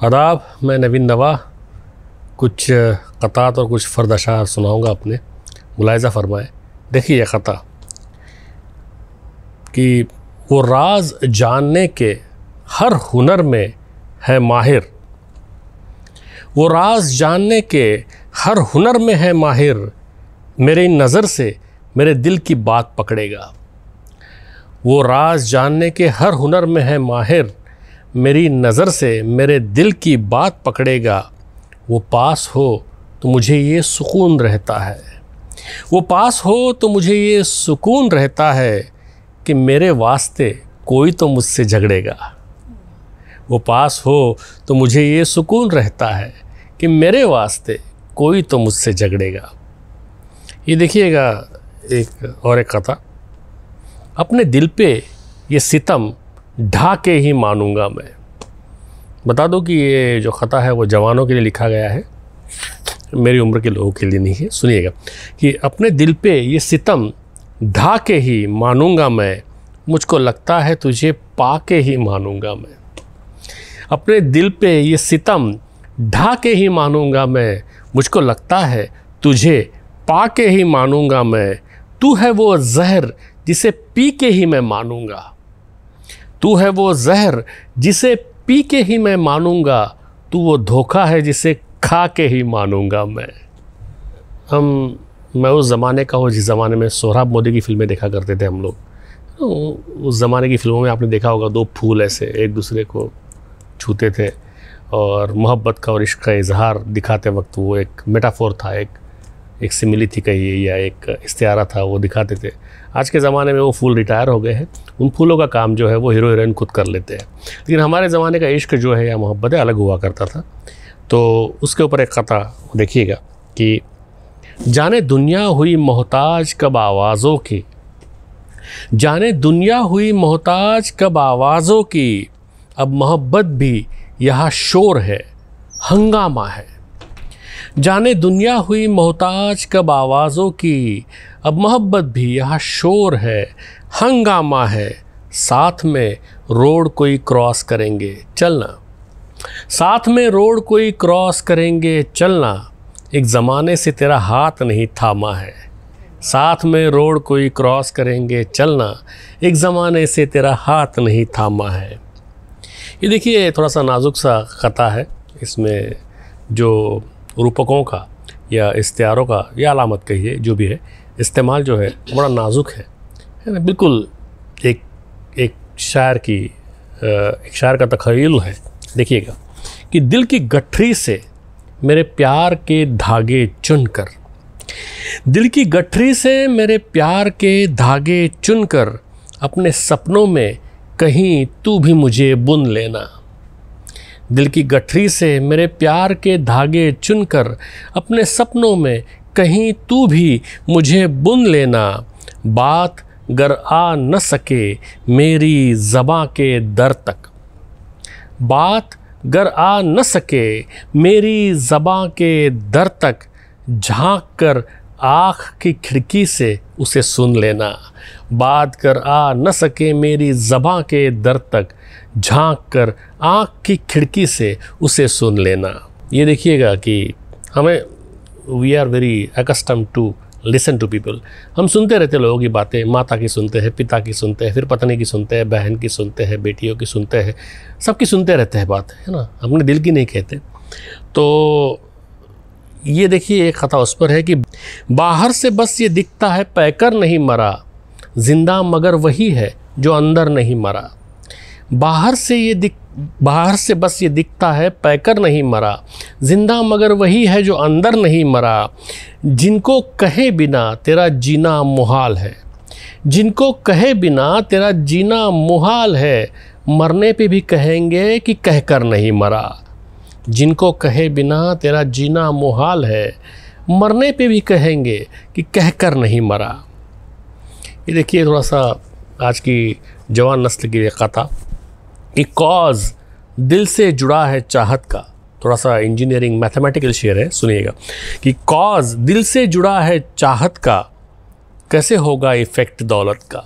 आदाब, मैं नवीन नवा कुछ क़तात और कुछ फ़र्द अशार सुनाऊँगा अपने, मुलाहिज़ा फ़रमाएँ। देखिए ये ख़ता कि वो राज जानने के हर हुनर में है माहिर, वो राज जानने के हर हुनर में है माहिर, मेरी नज़र से मेरे दिल की बात पकड़ेगा। वो राज जानने के हर हुनर में है माहिर, मेरी नज़र से मेरे दिल की बात पकड़ेगा। वो पास हो तो मुझे ये सुकून रहता है, वो पास हो तो मुझे ये सुकून रहता है कि मेरे वास्ते कोई तो मुझसे झगड़ेगा। वो पास हो तो मुझे ये सुकून रहता है कि मेरे वास्ते कोई तो मुझसे झगड़ेगा। ये देखिएगा एक और एक ख़ता, अपने दिल पे ये सितम ढा के ही मानूंगा मैं। बता दो कि ये जो ख़ता है वो जवानों के लिए लिखा गया है, मेरी उम्र के लोगों के लिए नहीं है। सुनिएगा कि अपने दिल पे ये सितम ढा के ही मानूंगा मैं, मुझको लगता है तुझे पा के ही मानूंगा मैं। अपने दिल पे ये सितम ढा के ही मानूंगा मैं, मुझको लगता है तुझे पा के ही मानूंगा मैं। तू है वो जहर जिसे पी के ही मैं मानूंगा, तू है वो जहर जिसे पी के ही मैं मानूंगा, तू वो धोखा है जिसे खा के ही मानूंगा मैं। मैं उस ज़माने का हूँ जिस ज़माने में सोहराब मोदी की फ़िल्में देखा करते थे हम लोग। उस ज़माने की फ़िल्मों में आपने देखा होगा दो फूल ऐसे एक दूसरे को छूते थे और मोहब्बत का और इश्क का इजहार दिखाते वक्त वो एक मेटाफोर था, एक सिमिली थी कहिए या एक इस्तिआरा था, वो दिखाते थे। आज के ज़माने में वो फूल रिटायर हो गए हैं, उन फूलों का काम जो है वो हीरो हीरोइन खुद कर लेते हैं। लेकिन हमारे ज़माने का इश्क जो है या मोहब्बत है अलग हुआ करता था। तो उसके ऊपर एक ख़ता देखिएगा कि जाने दुनिया हुई मोहताज कब आवाज़ों की, जाने दुनिया हुई मोहताज कब आवाज़ों की, अब मोहब्बत भी यहाँ शोर है हंगामा है। जाने दुनिया हुई मोहताज कब आवाज़ों की, अब मोहब्बत भी यहाँ शोर है हंगामा है। साथ में रोड कोई क्रॉस करेंगे चलना, साथ में रोड कोई क्रॉस करेंगे चलना, एक ज़माने से तेरा हाथ नहीं थामा है। साथ में रोड कोई क्रॉस करेंगे चलना, एक ज़माने से तेरा हाथ नहीं थामा है। ये देखिए थोड़ा सा नाजुक सा ख़ता है, इसमें जो रूपकों का या इस्तिआरों का या अलामत कहिए जो भी है, इस्तेमाल जो है बड़ा नाजुक है ना। बिल्कुल एक शायर का तख़य्युल है। देखिएगा कि दिल की गठरी से मेरे प्यार के धागे चुनकर, दिल की गठरी से मेरे प्यार के धागे चुनकर, अपने सपनों में कहीं तू भी मुझे बुन लेना। दिल की गठरी से मेरे प्यार के धागे चुनकर, अपने सपनों में कहीं तू भी मुझे बुन लेना। बात गर आ न सके मेरी ज़बां के दर तक, बात गर आ न सके मेरी ज़बां के दर तक, झांक कर आँख की खिड़की से उसे सुन लेना। बात कर आ न सके मेरी ज़बां के दर तक, झांक कर आँख की खिड़की से उसे सुन लेना। ये देखिएगा कि हमें we are very accustomed to listen to people. हम सुनते रहते लोगों की बातें, माता की सुनते हैं, पिता की सुनते हैं, फिर पत्नी की सुनते हैं, बहन की सुनते हैं, बेटियों की सुनते हैं, सबकी सुनते रहते हैं बात, है ना, अपने दिल की नहीं कहते। तो ये देखिए एक ख़ता उस पर है कि बाहर से बस ये दिखता है पैकर नहीं मरा, जिंदा मगर वही है जो अंदर नहीं मरा। बाहर से बस ये दिखता है पैकर नहीं मरा, जिंदा मगर वही है जो अंदर नहीं मरा। जिनको कहे बिना तेरा जीना मुहाल है, जिनको कहे बिना तेरा जीना मुहाल है, मरने पे भी कहेंगे कि कहकर नहीं मरा। जिनको कहे बिना तेरा जीना मुहाल है, मरने पे भी कहेंगे कि कहकर नहीं मरा। ये देखिए थोड़ा सा आज की जवान नस्ल की ख़ता, एक कॉज दिल से जुड़ा है चाहत का। थोड़ा सा इंजीनियरिंग मैथमेटिकल शेयर है, सुनिएगा कि कॉज दिल से जुड़ा है चाहत का, कैसे होगा इफ़ेक्ट दौलत का।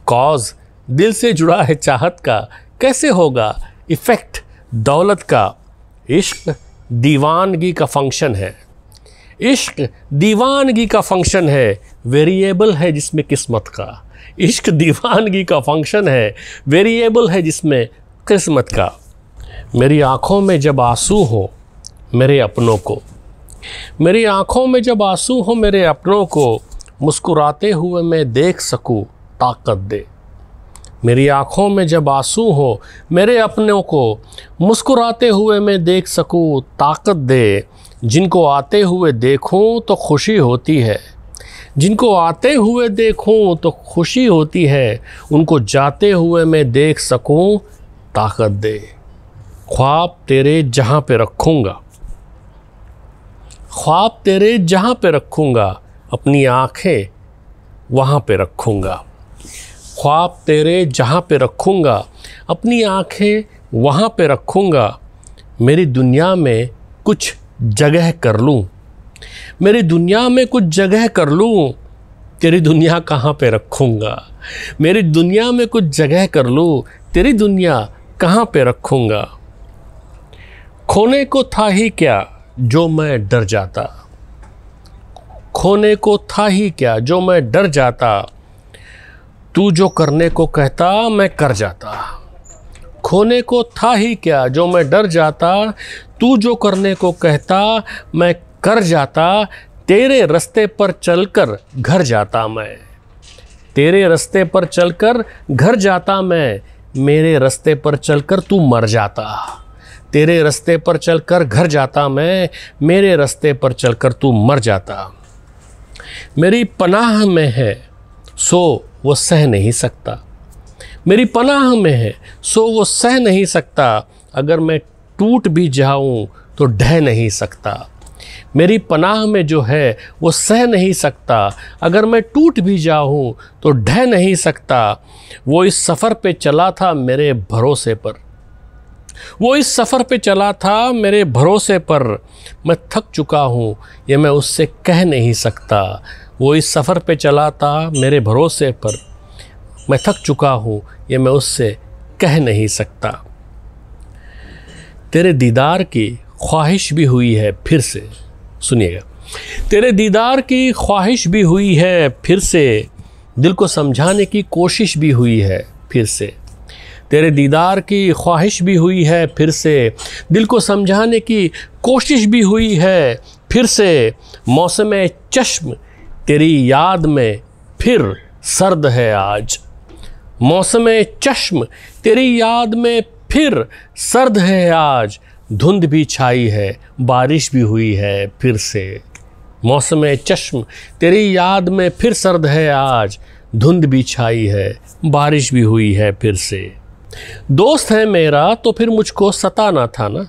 कॉज दिल से जुड़ा है चाहत का, कैसे होगा इफ़ेक्ट दौलत का। इश्क दीवानगी का फंक्शन है, इश्क दीवानगी का फंक्शन है, वेरिएबल है जिसमें किस्मत का। इश्क दीवानगी का फंक्शन है, वेरिएबल है जिसमें किस्मत का। मेरी आँखों में जब आंसू हो मेरे अपनों को, मेरी आँखों में जब आंसू हो मेरे अपनों को, मुस्कुराते हुए मैं देख सकूं ताकत दे। मेरी आँखों में जब आंसू हो मेरे अपनों को, मुस्कुराते हुए मैं देख सकूं ताकत दे। जिनको आते हुए देखूं तो खुशी होती है, जिनको आते हुए देखूं तो खुशी होती है, उनको जाते हुए मैं देख सकूं ताकत दे। ख्वाब तेरे जहाँ पे रखूँगा, ख्वाब तेरे जहाँ पे रखूँगा, अपनी आँखें वहाँ पे रखूँगा। ख्वाब तेरे जहाँ पे रखूँगा, अपनी आँखें वहाँ पे रखूँगा। मेरी दुनिया में कुछ जगह कर लूँ, मेरी दुनिया में कुछ जगह कर लूँ, तेरी दुनिया कहाँ पे रखूँगा। मेरी दुनिया में कुछ जगह कर लूँ, तेरी दुनिया कहाँ पे रखूँगा। खोने को था ही क्या जो मैं डर जाता, खोने को था ही क्या जो मैं डर जाता, तू जो करने को कहता मैं कर जाता। खोने को था ही क्या जो मैं डर जाता, तू जो करने को कहता मैं कर जाता। तेरे रास्ते पर चलकर घर जाता मैं, तेरे रास्ते पर चलकर घर जाता मैं, मेरे रास्ते पर चलकर तू मर जाता। तेरे रास्ते पर चलकर घर जाता मैं, मेरे रास्ते पर चलकर तू मर जाता। मेरी पनाह में है सो वो सह नहीं सकता, मेरी पनाह में है सो वो सह नहीं सकता। अगर मैं टूट भी जाऊं तो ढह नहीं सकता। मेरी पनाह में जो है वो सह नहीं सकता, अगर मैं टूट भी जाऊं तो ढह नहीं सकता। वो इस सफ़र पे चला था मेरे भरोसे पर, वो इस सफ़र पे चला था मेरे भरोसे पर। मैं थक चुका हूँ ये मैं उससे कह नहीं सकता। वो इस सफ़र पे चला था मेरे भरोसे पर, मैं थक चुका हूँ ये मैं उससे कह नहीं सकता। तेरे दीदार की ख्वाहिश भी हुई है फिर से, सुनिएगा। तेरे दीदार की ख्वाहिश भी हुई है फिर से, दिल को समझाने की कोशिश भी हुई है फिर से। तेरे दीदार की ख्वाहिश भी हुई है फिर से, दिल को समझाने की कोशिश भी हुई है फिर से। मौसम चश्म तेरी याद में फिर सर्द है आज, मौसम चश्म तेरी याद में फिर सर्द है आज। धुंध भी छाई है बारिश भी हुई है फिर से। मौसम चश्म तेरी याद में फिर सर्द है आज, धुंध भी छाई है बारिश भी हुई है फिर से। दोस्त है मेरा तो फिर मुझको सताना था ना,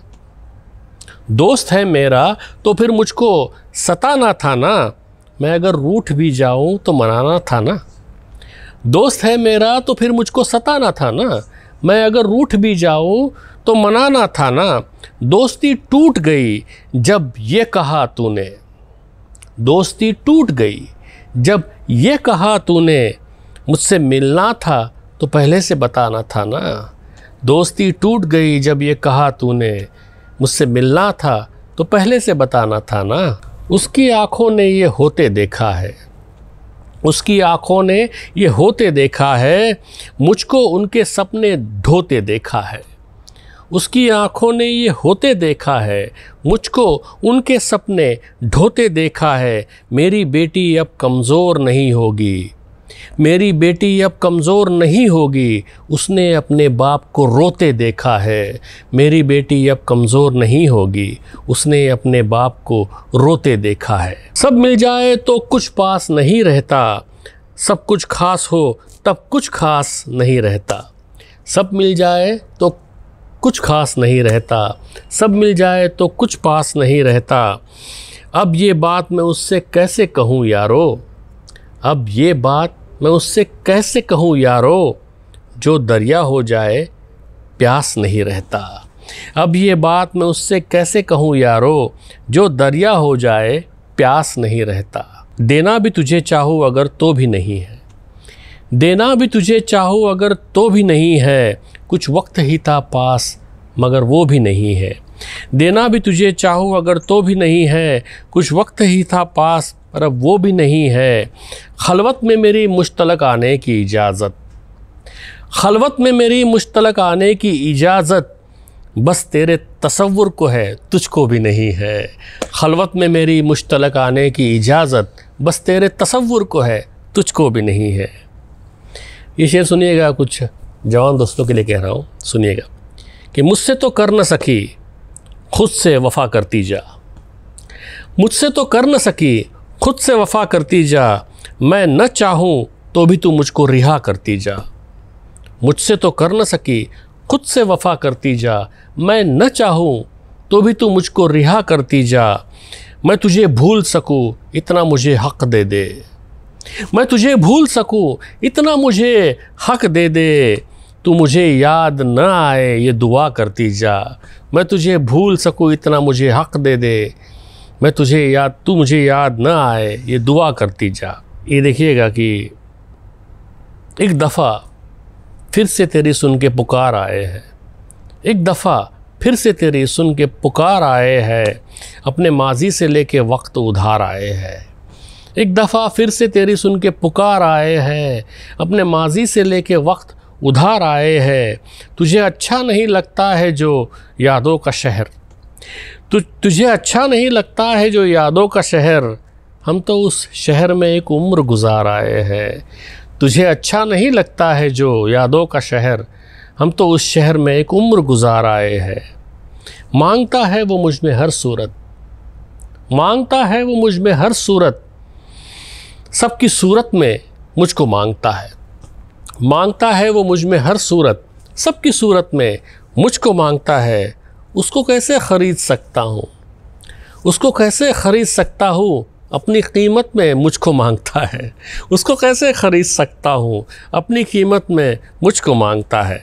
दोस्त है मेरा तो फिर मुझको सताना था ना। मैं अगर रूठ भी जाऊं तो मनाना था ना। दोस्त है मेरा तो फिर मुझको सताना था ना, मैं अगर रूठ भी जाऊं तो मनाना था ना। दोस्ती टूट गई जब ये कहा तूने, दोस्ती टूट गई जब ये कहा तूने, मुझसे मिलना था तो पहले से बताना था ना। दोस्ती टूट गई जब ये कहा तूने, मुझसे मिलना था तो पहले से बताना था ना। उसकी आंखों ने ये होते देखा है, उसकी आंखों ने ये होते देखा है, मुझको उनके सपने ढोते देखा है। उसकी आंखों ने ये होते देखा है, मुझको उनके सपने ढोते देखा है। मेरी बेटी अब कमज़ोर नहीं होगी, मेरी बेटी अब कमज़ोर नहीं होगी, उसने अपने बाप को रोते देखा है। मेरी बेटी अब कमज़ोर नहीं होगी, उसने अपने बाप को रोते देखा है। सब मिल जाए तो कुछ पास नहीं रहता, सब कुछ खास हो तब कुछ खास नहीं रहता। सब मिल जाए तो कुछ खास नहीं रहता, सब मिल जाए तो कुछ पास नहीं रहता। अब ये बात मैं उससे कैसे कहूँ यारो, अब ये बात मैं उससे कैसे कहूँ यारो, जो दरिया हो जाए प्यास नहीं रहता। अब ये बात मैं उससे कैसे कहूँ यारो, जो दरिया हो जाए प्यास नहीं रहता। देना भी तुझे चाहूँ अगर तो भी नहीं है, देना भी तुझे चाहूँ अगर तो भी नहीं है। कुछ वक्त ही था पास मगर वो भी नहीं है, देना भी तुझे चाहूँ अगर तो भी नहीं है, कुछ वक्त ही था पास पर अब वो भी नहीं है। खलवत में मेरी मुश्तलक आने की इजाज़त, खलवत में मेरी मुश्तलक आने की इजाज़त, बस तेरे तसव्वुर को है तुझको भी नहीं है। खलवत में मेरी मुश्तलक आने की इजाज़त, बस तेरे तसव्वुर को है तुझको भी नहीं है। ये शेर सुनिएगा, कुछ जवान दोस्तों के लिए कह रहा हूँ, सुनिएगा कि मुझसे तो कर न सकी खुद से वफ़ा करती जा, मुझसे तो कर न सकी खुद से वफ़ा करती जा, मैं न चाहूँ तो भी तू मुझको रिहा करती जा। मुझसे तो कर न सकी खुद से वफ़ा करती जा, मैं न चाहूँ तो भी तू मुझको रिहा करती जा। मैं तुझे भूल सकूँ इतना मुझे हक़ दे दे, मैं तुझे भूल सकूँ इतना मुझे हक़ दे दे, तू मुझे याद न आए ये दुआ करती जा। मैं तुझे भूल सकूँ इतना मुझे हक़ दे दे, मैं तुझे याद, तू मुझे याद न आए ये दुआ करती जा। ये देखिएगा कि एक दफ़ा फिर से तेरी सुन के पुकार आए हैं, एक दफ़ा फिर से तेरी सुन के पुकार आए हैं, अपने माजी से लेके वक्त उधार आए हैं। एक दफ़ा फिर से तेरी सुन के पुकार आए हैं, अपने माजी से लेके वक्त उधार आए हैं। तुझे अच्छा नहीं लगता है जो यादों का शहर, तुझे अच्छा नहीं लगता है जो यादों का शहर, हम तो उस शहर में एक उम्र गुजार आए हैं। तुझे अच्छा नहीं लगता है जो यादों का शहर, हम तो उस शहर में एक उम्र गुजार आए हैं। मांगता है वो मुझ में हर सूरत, मांगता है वो मुझ में हर सूरत, सबकी सूरत में मुझको मांगता है। मांगता है वो मुझ में हर सूरत, सबकी सूरत में मुझको मांगता है। उसको कैसे ख़रीद सकता हूँ, उसको कैसे ख़रीद सकता हूँ, अपनी कीमत में मुझको मांगता है। उसको कैसे ख़रीद सकता हूँ, अपनी कीमत में मुझको मांगता है।